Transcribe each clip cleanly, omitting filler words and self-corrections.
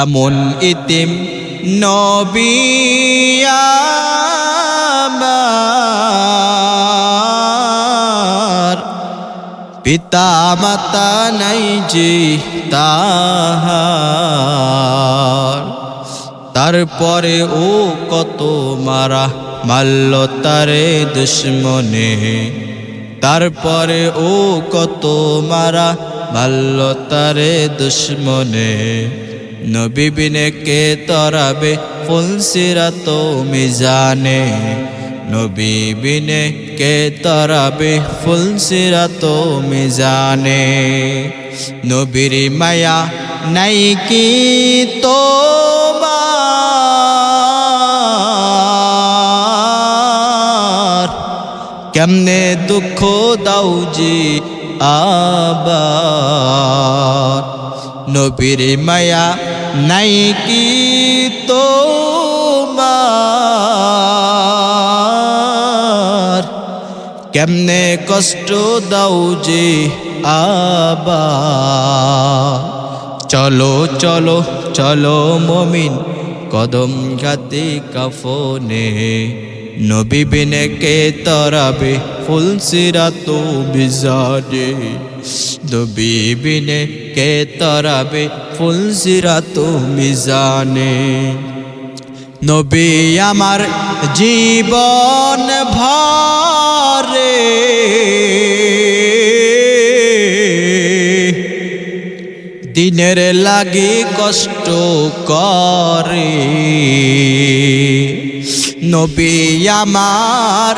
এমন ইতিম নবী আমার, পিতা মাতা নাই যে তাহার। তারপরে ও কত মারা মারল তারে দুশ্মনে, তারপরে ও কত মারা মারল তারে দুশ্মনে। নবী বিনে কে তরাবে ফুলসিরাত মিজানে, নবী বিনে কে তরাবে ফুলসিরাত মিজানে। নবীর মায়া নাই কি তোমার, কেমনে দুঃখ দাও যে আবার। নবীর মায়া নাই কি তোমার, কেমনে কষ্ট দাও যে আবার। চলো চলো চলো মুমিন কদম ঘাতে কাফনে, নবী বিনে কে তরাবে ফুলসিরাত মিজানে, নবী বিনে কে তরাবে ফুলসিরাত মিজানে। নবী আমার জীবন ভরে দিনের লাগি কষ্ট করে, নবী আমার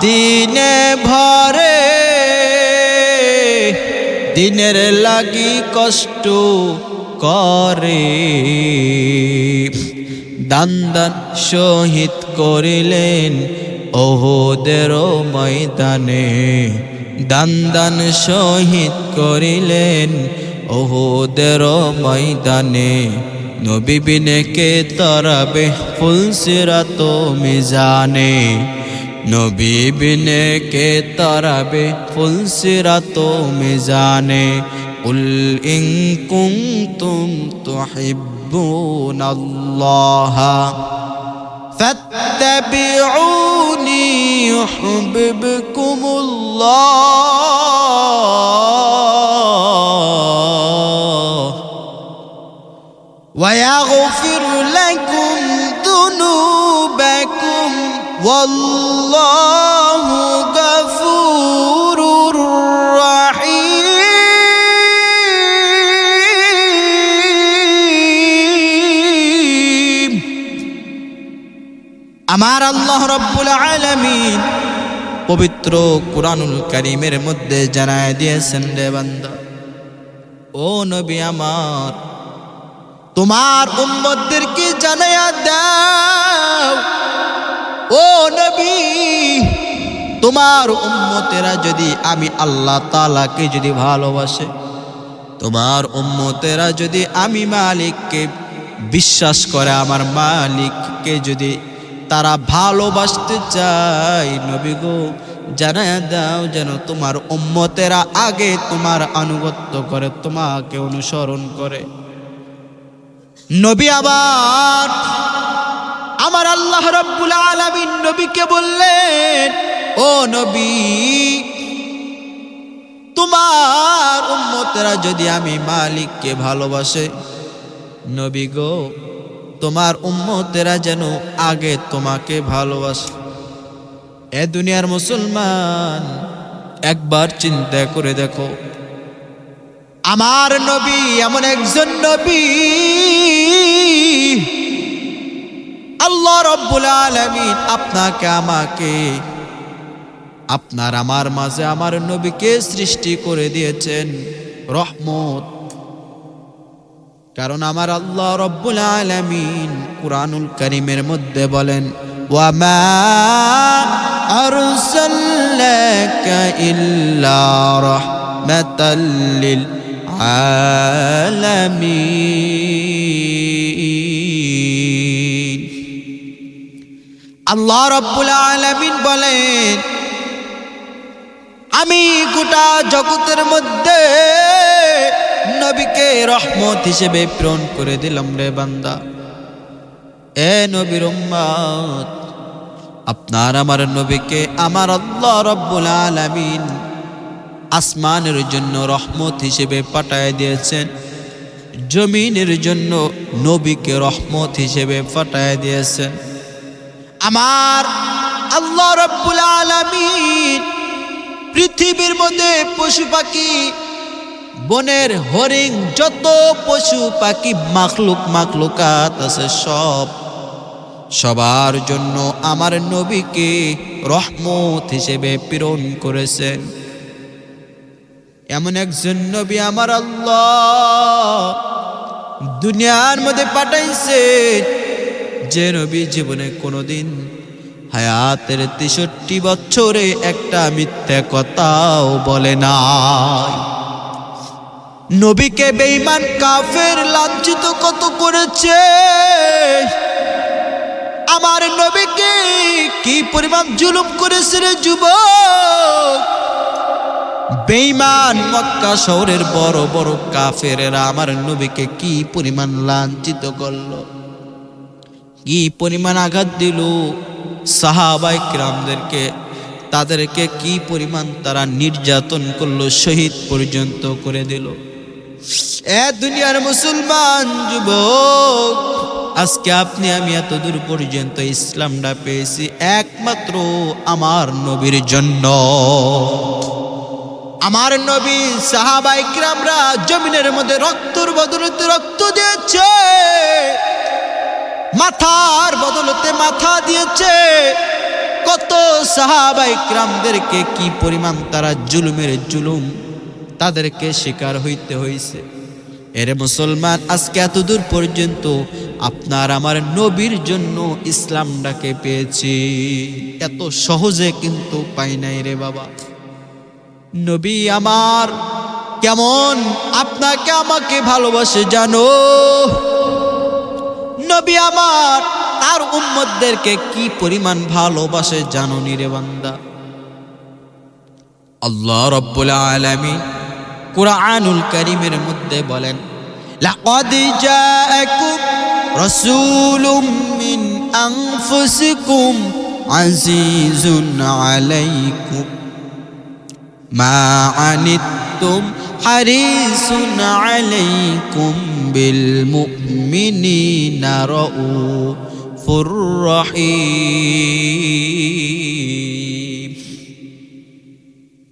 দিনে ভরে দিনের লাগি কষ্ট করে। দান দান শহীদ করিলেন ওহুদের ময়দানে, দান দান শহীদ করিলেন ওহুদের ময়দানে। নবী বিনে কে তরাবে ফুলসিরাত মিজানে, নবী বিনে কে তরাবে ফুলসিরাত মিজানে। কুল ইন কুনতুম তুহিব্বুনাল্লাহা ফাত্তাবিউনি ইউহিব্বুকুমুল্লাহ ওয়া ইয়াগফির লাকুম যুনুবাকুম ওয়াল্লাহু গফুরুর রাহিম। আমার আল্লাহ রাব্বুল আলামিন পবিত্র কুরআনুল কারীমের মধ্যে জানায় দিয়েছেন, রে বান্দা ও নবী আমার, তোমার উম্মতদেরকে জানায়া দাও, ও নবী তোমার উম্মতেরা যদি আমি আল্লাহ তাআলাকে যদি ভালোবাসে, তোমার উম্মতেরা যদি আমি মালিককে বিশ্বাস করে, আমার মালিককে যদি তারা ভালোবাসতে চায়, নবী গো জানায়া দাও যেন তোমার উম্মতেরা আগে তোমার আনুগত্য করে, তোমাকে অনুসরণ করে। নবী আবার আমার আল্লাহ রাব্বুল আলামিন নবীকে বললেন, ও নবী তোমার উম্মতেরা যদি আমি মালিককে ভালোবাসে, নবী গো তোমার উম্মতেরা যেন আগে তোমাকে ভালোবাসে। এ দুনিয়ার মুসলমান একবার চিন্তা করে দেখো, আমার নবী এমন একজন নবী, আল্লাহ রাব্বুল আলামিন আপনাকে আমাকে আপনার আমার মাঝে আমার নবীকে সৃষ্টি করে দিয়েছেন রহমত। কারণ আমার আল্লাহ রাব্বুল আলামিন কুরআনুল কারীমের মধ্যে বলেন, ওয়া মা আরসালনাকা ইল্লা রাহমাতাল লিল আলামিন। আল্লাহ রাব্বুল আলামিন বলেন, আমি গোটা জগতের মধ্যে নবীকে রহমত হিসেবে প্রেরণ করে দিলাম রে বান্দা। এ নবীর উম্মত, আপনার আমার নবীকে আমার আল্লাহ রাব্বুল আলামিন আসমানের জন্য রহমত হিসেবে পাঠায় দিয়েছেন, জমিনের জন্য নবীকে রহমত হিসেবে পাঠায় দিয়েছেন। আমার আল্লাহ রাব্বুল আলামিন পৃথিবীর মধ্যে পশু পাখি, বনের হরিণ, যত পশু পাখি মাখলুকাত আছে সবার জন্য আমার নবীকে রহমত হিসেবে প্রেরণ করেছেন। এমন একজন নবী আমার আল্লাহ দুনিয়ার মধ্যে পাঠাইছেন, যে নবী জীবনে কোনোদিন হায়াতের ৬৩ বছরে একটা মিথ্যা কথাও বলে নাই। নবীকে বেঈমান কাফের লাঞ্ছিত কত করেছে, আমার নবীকে কি পরিমাণ জুলুম করেছে রে যুবক। বেঈমান মক্কা শহরের বড় বড় কাফেরেরা আমার নবীকে কি পরিমাণ লাঞ্ছিত করলো, কি পরিমাণ আঘাত দিল। সাহাবায়ে কিরামদেরকে, তাদেরকে কি পরিমাণ তারা নির্যাতন করলো, শহীদ পর্যন্ত করে দিল। এ দুনিয়ার মুসলমান যুবক, আজকে আপনি আমি এত দূর পর্যন্ত ইসলামটা পেয়েছি একমাত্র আমার নবীর জন্য। আমার নবী সাহাবায়ে কিরামরা জমিনের মধ্যে রক্তর বদলতে রক্ত দিয়েছে, মাথার বদলতে মাথা দিয়েছে। কত সাহাবায়ে কিরামদেরকে কি পরিমাণ তারা জুলুমের জুলুম তাদেরকে শিকার হইতে হয়েছে। এর মুসলমান, আজকে এত দূর পর্যন্ত আপনার আমার নবীর জন্য ইসলামটাকে পেয়েছি, এত সহজে কিন্তু পাই নাই রে বাবা। নবী আমার কেমন আপনাকে আমাকে ভালোবাসে জানো? নবী আমার তার উম্মতদেরকে কি পরিমাণ ভালোবাসে জানো নি রে বান্দা? আল্লাহ রাব্বুল আলামিন কুরআনুল কারীমের মধ্যে বলেন, লাকাদ জাআকুম রাসূলুম মিন আনফুসিকুম আজিজুন আলাইকুম মা আনিতুম হারিসুন আলাইকুম বিল মুমিনিনা রাউফুর রহিম।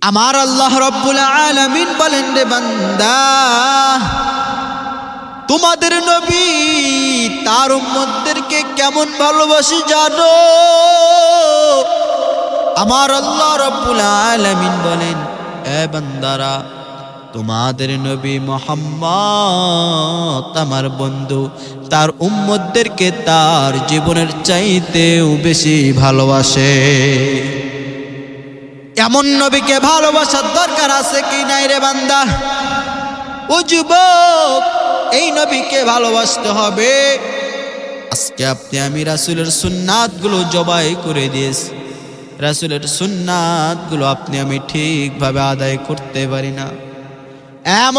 আমার আল্লাহ রাব্বুল আলামিন বলেন, রে বান্দা, তোমাদের নবী তার উম্মতদেরকে কেমন ভালোবাসে জানো? আমার আল্লাহ রাব্বুল আলামিন বলেন, এ বান্দারা, তোমাদের নবী মুহাম্মদ আমার বন্ধু তার উম্মতদেরকে তার জীবনের চাইতেও বেশি ভালোবাসে। এমন নবীকে ভালোবাসার দরকার আছে কি নাই রে বান্দা? ও যুবক, এই নবীকে ভালোবাসতে হবে। আজকে আপনি আমি রাসূলের সুন্নাতগুলো জবাই করে দিয়েছি, রাসূলের সুন্নাতগুলো আপনি আমি ঠিকভাবে আদায় করতে পারি না।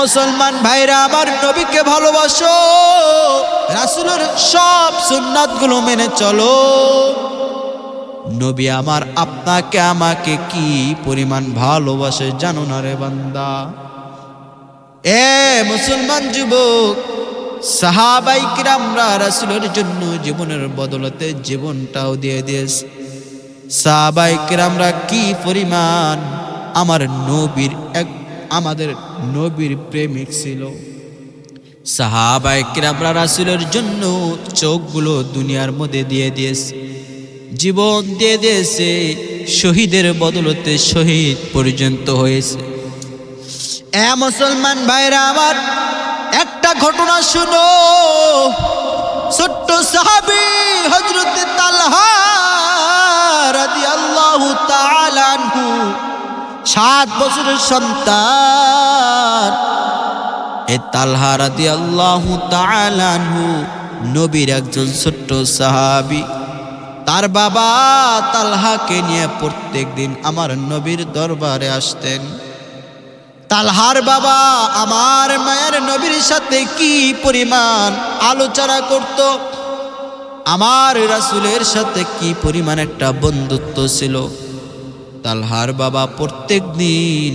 মুসলমান ভাইরা, আমার নবীকে ভালোবাসো, রাসূলের সব সুন্নাতগুলো মেনে চলো। নবী আমার আপনাকে আমাকে কি পরিমাণ ভালোবাসে জানো না রে বান্দা? মুসলমান যুবক, সাহাবায়ে কিরামরা রাসূলের জন্য জীবনের বদলতে জীবনটাও দিয়ে দিয়েছে। সাহাবায়ে কিরামরা কি পরিমাণ আমাদের নবীর প্রেমিক ছিল। সাহাবায়ে কিরামরা রাসূলের জন্য চোখগুলো দুনিয়ার মধ্যে দিয়ে দিয়েছে, জীবন দিয়ে দিয়েছে, শহীদের বদলতে শহীদ পর্যন্ত হয়েছে। মুসলমান ভাইরা আমার, একটা ঘটনা শুনো। ছোট্ট সাহাবী হযরত তালহা রাদিয়াল্লাহু তাআলা আনহু, 7 বছরের সন্তান। তালহা রাদিয়াল্লাহু তাআলা আনহু নবীর একজন ছোট্ট সাহাবী। তার বাবা তালহাকে নিয়ে প্রত্যেক দিন আমার নবীর দরবারে আসতেন। তালহার বাবা আমার মায়ের নবীর সাথে কি পরিমাণ আলোচনা করত, আমার রাসূলের সাথে কি পরিমাণ একটা বন্ধুত্ব ছিল। তালহার বাবা প্রত্যেক দিন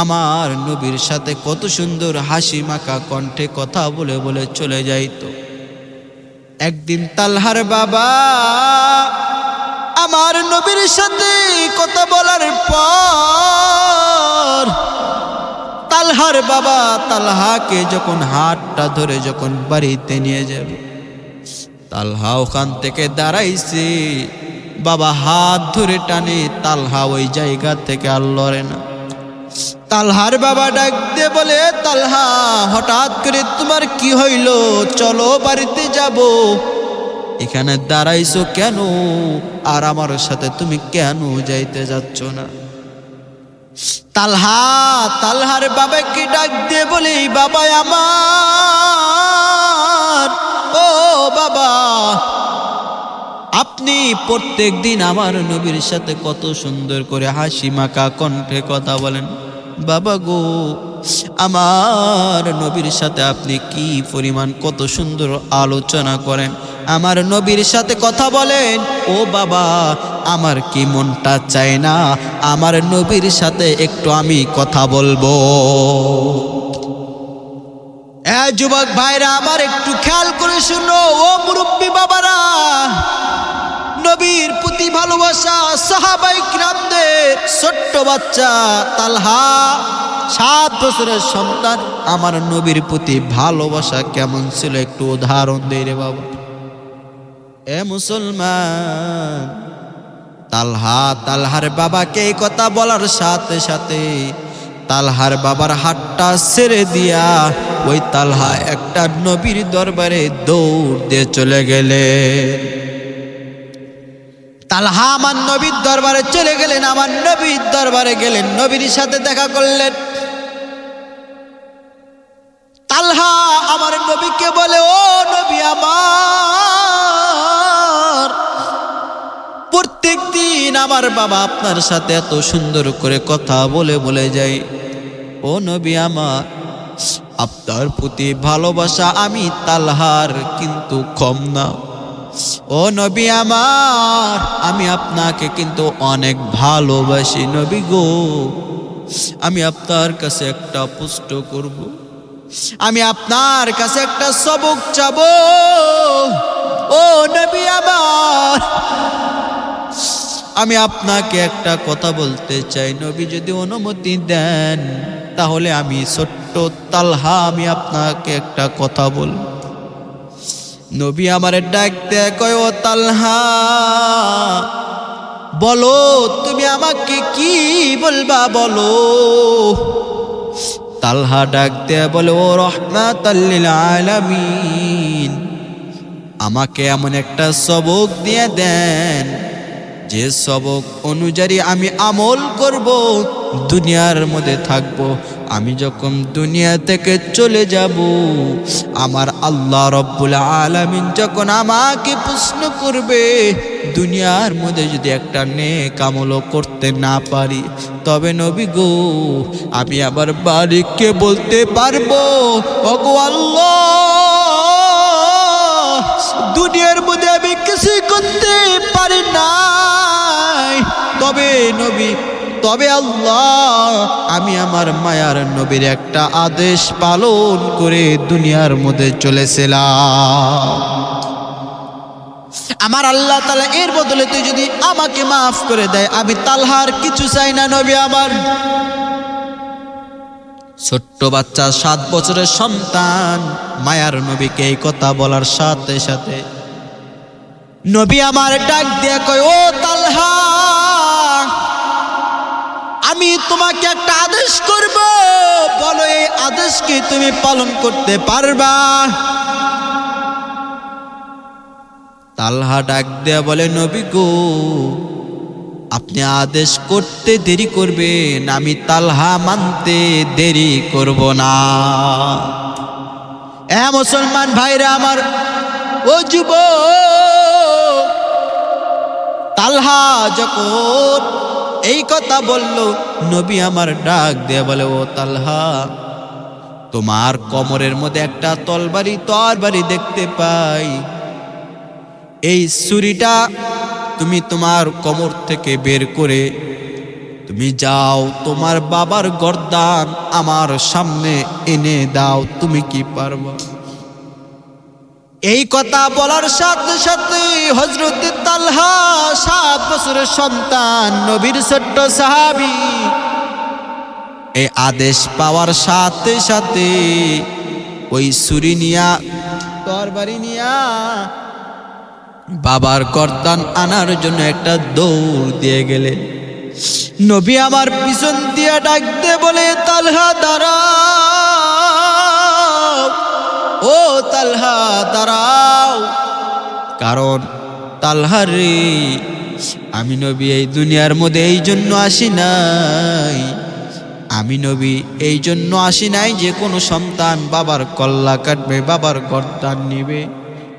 আমার নবীর সাথে কত সুন্দর হাসি মাখা কণ্ঠে কথা বলে বলে চলে যাইত। একদিন তালহার বাবা আমার নবীর সাথে কথা বলার পর তালহার বাবা তালহাকে যখন হাতটা ধরে যখন বাড়িতে নিয়ে যাবে, তালহা ওখান থেকে দাঁড়াইছে, বাবা হাত ধরে টানে, তালহা ওই জায়গা থেকে আর লড়ে না। তালহার বাবা ডাক দিয়ে বলে, তালহা হঠাৎ করে তোমার কি হইল? চলো বাড়িতে যাব। এখানে দাঁড়াইছো কেন? আর আমার সাথে তুমি কেন যাইতে যাচ্ছ না? তালহার বাবাকে ডাক দিয়ে বলে, বাবা আমার, ও বাবা, আপনি প্রত্যেক দিন আমার নবীর সাথে কত সুন্দর করে হাসি মাখা কণ্ঠে কথা বলেন। বাবা গো, আমার নবীর সাথে আপনি কি পরিমাণ কত সুন্দর আলোচনা করেন, আমার নবীর সাথে কথা বলেন। ও বাবা, আমার কি মনটা চায় না আমার নবীর সাথে একটু আমি কথা বলবো? যুবক ভাইরা আমার একটু খেয়াল করে শুনো, ও মুরব্বী বাবারা, নবীর প্রতি ভালোবাসা সাহাবায়ে কিরামদের ছোট্ট বাচ্চা তালহা 7 বছরের সন্তান, আমার নবীর প্রতি ভালোবাসা কেমন ছিল একটু উদাহরণ দেই রে বাবা। এ মুসলমান, তালহার বাবাকে এই কথা বলার সাথে সাথে তালহার বাবার হাতটা ছেড়ে দিয়া ওই তালহা একটা নবীর দরবারে দৌড় দিয়ে চলে গেলেন। তালহা আমার নবীর দরবারে চলে গেলেন, আমার নবীর দরবারে গেলেন, নবীর সাথে দেখা করলেন। তালহা আমার নবীকে বলে, ও নবী আমার, প্রত্যেক দিন আমার বাবা আপনার সাথে এত সুন্দর করে কথা বলে বলে যায়। ও নবী আমার, আপনার প্রতি ভালোবাসা আমি তালহার কিন্তু কম না। ও নবী আমার, আমি আপনাকে কিন্তু অনেক ভালোবাসি। নবী গো, আমি আপনার কাছে একটা প্রশ্ন করব, আমি আপনার কাছে একটা সবক চাবো। ও নবী আমার, আমি আপনাকে একটা কথা বলতে চাই, নবী যদি অনুমতি দেন তাহলে আমি ছোট্ট তালহা আমি আপনাকে একটা কথা বলব। নবী আমারে ডাক দেয়, কয় ও তালহা, বলো তুমি আমাকে কি বলবা বলো। তালহা ডাক দেয় বলে, ও রাহমাতাল লিল আলামিন, আমাকে এমন একটা সবক দিয়ে দেন যে সবক অনুযায়ী আমি আমল করব, দুনিয়ার মধ্যে থাকব। আমি যখন দুনিয়া থেকে চলে যাব, আমার আল্লাহ রব্বুল আলামিন যখন আমাকে প্রশ্ন করবে, দুনিয়ার মধ্যে যদি একটা নেক আমল করতে না পারি, তবে নবী গো, আমি আবার বাড়িকে বলতে পারবো, ওগো আল্লাহ, দুনিয়ার মধ্যে আমি কিছু করতে পারি নাই, তবে আল্লাহ, আমি আমার মায়ার নবীর একটা আদেশ পালন করে দুনিয়ার মধ্যে চলেছিলাম। আমার আল্লাহ তাআলা এর বদলে তুই যদি আমাকে মাফ করে দেয়, আমি তালহার কিছু চাই না নবী আমার। ছোট্ট বাচ্চা 7 বছরের সন্তান মায়ার নবীকে এই কথা বলার সাথে সাথে নবী আমার ডাক দিয়ে কয়, ও তালহা, আমি তোমাকে একটা আদেশ করব, বলো এই আদেশ কি তুমি পালন করতে পারবা? তালহা ডাক দিয়ে বলে, নবী গো, আপনি আদেশ করতে দেরি করবেন, আমি তালহা মানতে দেরি করব না। মুসলমান ভাইরা আমার, ও যুবক, তালহা যখন এই কথা বলল, নবী আমার ডাক দিয়ে বলে, ও তালহা, তোমার কোমরের মধ্যে একটা তরবারি দেখতে পাই। এই ছুরিটা তুমি তোমার কোমর থেকে বের করে তুমি যাও, তোমার বাবার গর্দান আমার সামনে এনে দাও, তুমি কি পারবা? এই কথা বলার সাথে সাথে হযরত তালহা 7 বছরের সন্তান, নবীর ছোট্ট সাহাবী, এই আদেশ পাওয়ার সাথে সাথে ওই ছুরি নিয়া, তরবারি নিয়া বাবার গর্দান আনার জন্য একটা দৌড় দিয়ে গেলে, নবী আমার পিছন দিয়ে ডাক দিয়ে বলে, তালহা দাঁড়াও, ও তালহা দাঁড়াও। কারণ তালহা রে, আমি নবী এই দুনিয়ার মধ্যে এই জন্য আসি নাই, আমি নবী এই জন্য আসি নাই যে কোনো সন্তান বাবার কল্লা কাটবে, বাবার গর্দান নিবে।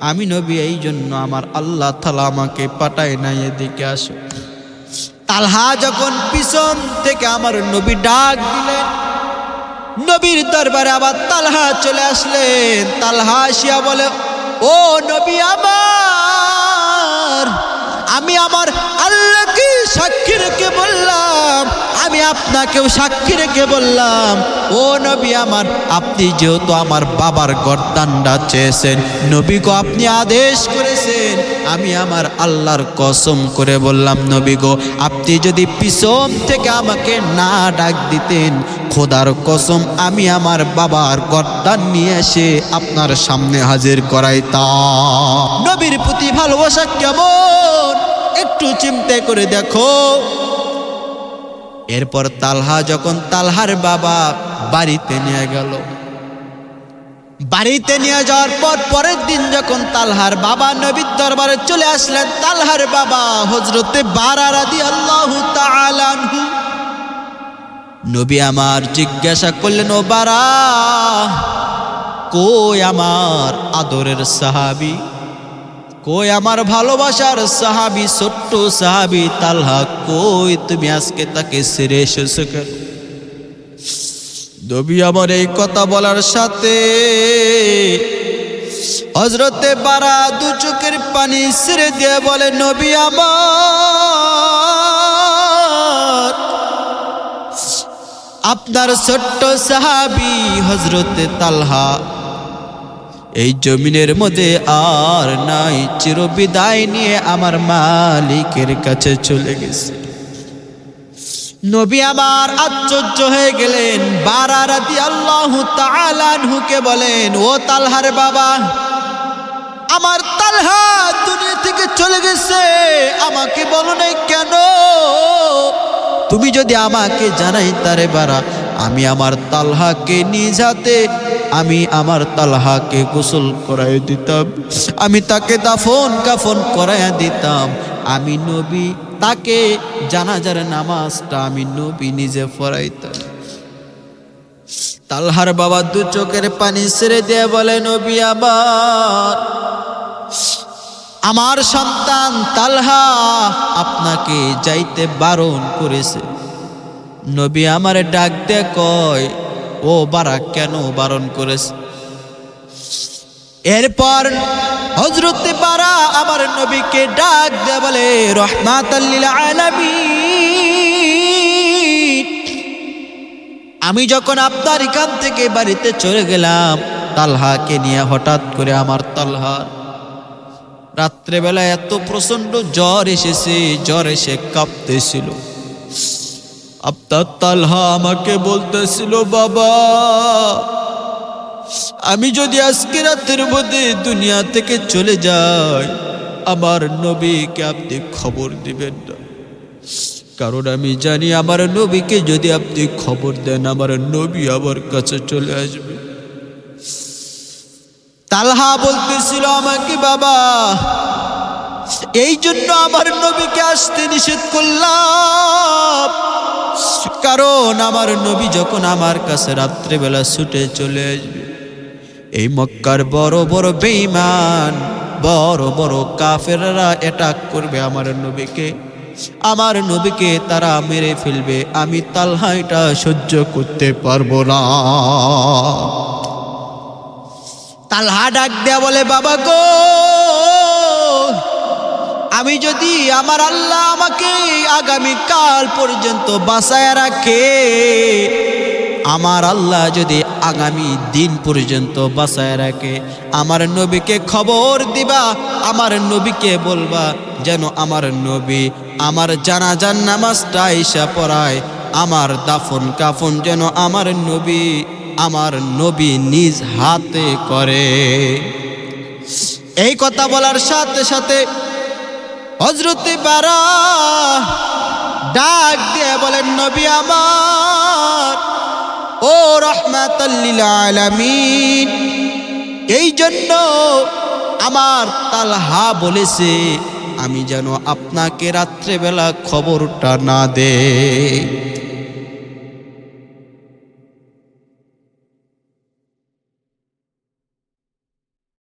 আমি নবী এই জন্য আমার আল্লাহ তাআলা আমাকে পাঠায় নাই, এদিকে আসো। তালহা যখন পিছন থেকে আমার নবী ডাক দিলেন, নবীর দরবারে আবার তালহা চলে আসলেন। তালহা আসিয়া বলে, ও নবী আমার, আমি আমার আল্লাহকে সাক্ষী রেখে বললাম, আমি আপনাকেও সাক্ষী রেখে বললাম, ও নবী আমার, আপনি যেহেতু আমার বাবার গর্দানটা চেয়েছেন, নবী গো আপনি আদেশ করেছেন, আমি আমার আল্লাহর কসম করে বললাম, নবী গো আপনি যদি পিছন থেকে আমাকে না ডাক দিতেন, খোদার কসম আমি আমার বাবার গর্দান নিয়ে এসে আপনার সামনে হাজির করাইতাম। নবীর প্রতি ভালোবাসা কেমন একটু চিন্তা করে দেখো। এরপর তালহা যখন তালহার বাবা বাড়িতে নিয়ে গেল, বাড়িতে নিয়ে যাওয়ার পর পরের দিন যখন তালহার বাবা নবীর দরবারে চলে আসলেন, তালহার বাবা হযরতে বারা রাদিয়াল্লাহু তাআলা আনহু, নবী আমার জিজ্ঞাসা করলেন, ও বারা, কই আমার আদরের সাহাবী, কই আমার ভালোবাসার সাহাবী, ছোট্ট সাহাবী তালহা, কই তুমি আজকে তাকে ছেড়ে এসেছো কেন? নবী আমার এই কথা বলার সাথে হযরতে বারা 2 চোখের পানি ছেড়ে দিয়ে বলে, নবী আমার, আপনার ছোট্ট সাহাবী হযরতে তালহা এই জমিনের মধ্যে আর নাই, চিরবিদায় নিয়ে আমার মালিকের কাছে চলে গেছে। নবী আমার আশ্চর্য হয়ে গেলেন। বারা রাদিয়াল্লাহু তাআলা আনহুকে বলেন, ও তালহার বাবা, আমার তালহা দুনিয়া থেকে চলে গেছে, আমাকে বলো নাই কেন? তুমি যদি আমাকে জানাইতা রে বারা, আমি আমার তালহাকে নিজ হাতে আমি আমার তালহাকে গোসল করাই দিতাম, আমি তাকে দাফন কাফন করাইয়া দিতাম, আমি নবী তাকে জানাজার নামাজটা আমি নবী নিজে পড়াইতাম। তালহার বাবা 2 চোখের পানি ছেড়ে দিয়ে বলে, নবী আমার সন্তান তালহা আপনাকে যাইতে বারণ করেছে। নবী আমারে ডাক দিয়ে কয়, ও বারা কেন বারণ করেছে? এরপর হযরতে বারা আমার নবীকে ডাক দিয়ে বলে, রাহমাতাল লিল আলামিন, আমি যখন আপনার এখান থেকে বাড়িতে চলে গেলাম তালহাকে নিয়ে, হঠাৎ করে আমার তালহার রাত্রেবেলা এত প্রচন্ড জ্বর এসেছে, জ্বর এসে কাঁপতেছিল। আপনার তালহা আমাকে বলতেছিল, বাবা, আমি যদি আজকে রাতের মধ্যে দুনিয়া থেকে চলে যাই, আমার নবীকে আপনি খবর দিবেন না, কারণ আমি জানি আমার নবীকে যদি আপনি খবর দেন, আমার নবী আমার কাছে চলে আসবে। তালহা বলতেছিল আমাকে, বাবা, এই জন্য আমার নবীকে আসতে নিষেধ করলাম, কারণ আমার নবী যখন আমার কাছে রাত্রেবেলা ছুটে চলে আসবে, এই মক্কার বড় বড় বেঈমান, বড় বড় কাফেররা অ্যাটাক করবে আমার নবীকে, আমার নবীকে তারা মেরে ফেলবে, আমি তালহা এটা সহ্য করতে পারবো না। তালহা ডাক দেয়া বলে, বাবা গো, আমি যদি আমার আল্লাহ আমাকে আগামী কাল পর্যন্ত বাঁচায় রাখে, আমার আল্লাহ যদি আগামী দিন পর্যন্ত বাঁচায় রাখে, আমার নবীকে খবর দিবা, আমার নবীকে বলবা যেন আমার নবী আমার জানাজার নামাজটা ঈশা পড়ায়, আমার দাফন কাফন যেন আমার নবী নিজ হাতে করে। এই কথা বলার সাথে সাথে হযরত বারা ডাক দিয়ে বলেন, নবী আমার, ও রাহমাতাল লিল আলামিন, এই জন্য আমার তালহা বলেছে আমি যেন আপনাকে রাত্রেবেলা খবরটা না দেই।